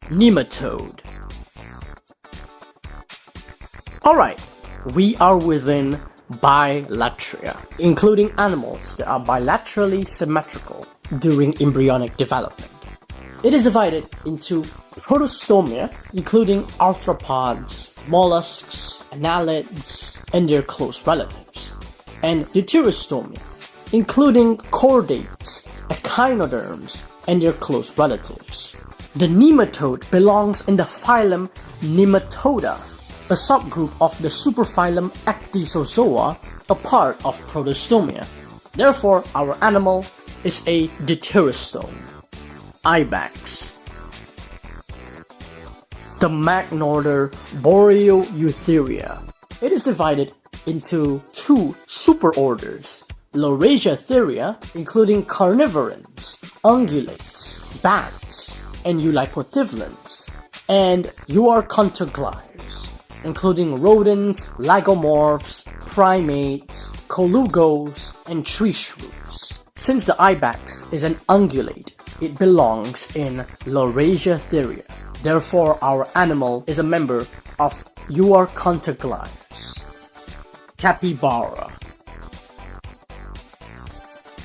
Nematode. Alright, we are within Bilatria, including animals that are bilaterally symmetrical during embryonic development. It is divided into Protostomia, including arthropods, mollusks, annelids, and their close relatives, and Deuterostomia, including chordates, echinoderms, and their close relatives. The nematode belongs in the phylum Nematoda, a subgroup of the superphylum Ecdysozoa, a part of Protostomia. Therefore, our animal is a deuterostome. Ibex. The magnorder Boreoeutheria. It is divided into two superorders: Laurasiatheria, including carnivorans, ungulates, bats, and eulipothylans, and Euarchontoglires, including rodents, lagomorphs, primates, colugos, and tree shrews. Since the ibex is an ungulate, it belongs in Laurasiatheria. Therefore, our animal is a member of Euarchontoglires. Capybara.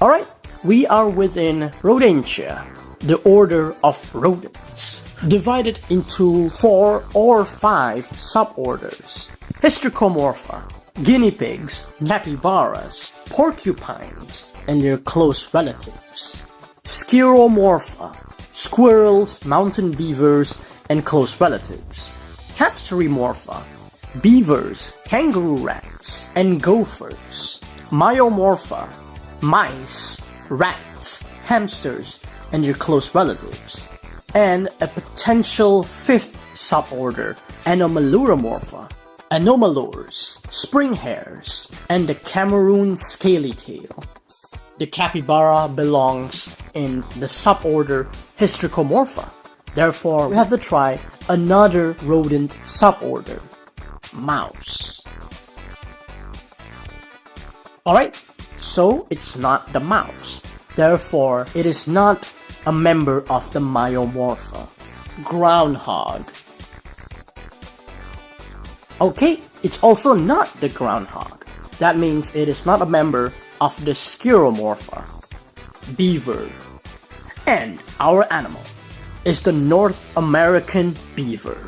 Alright, we are within Rodentia, the order of rodents, divided into 4 or 5 suborders: Hystricomorpha, guinea pigs, capybaras, porcupines, and their close relatives; Skyromorpha, squirrels, mountain beavers, and close relatives; Castorymorpha, beavers, kangaroo rats, and gophers; Myomorpha, mice, rats, hamsters, and their close relatives; and a potential 5th suborder, Anomaluromorpha, anomalures, spring hares, and the Cameroon scaly tail. The capybara belongs in the suborder Hystricomorpha. Therefore, we have to try another rodent suborder, mouse. Alright, so it's not the mouse. Therefore, it is not a member of the Myomorpha. Groundhog. Okay, it's also not the groundhog. That means it is not a member of the Skyromorpha. Beaver. And our animal is the North American beaver.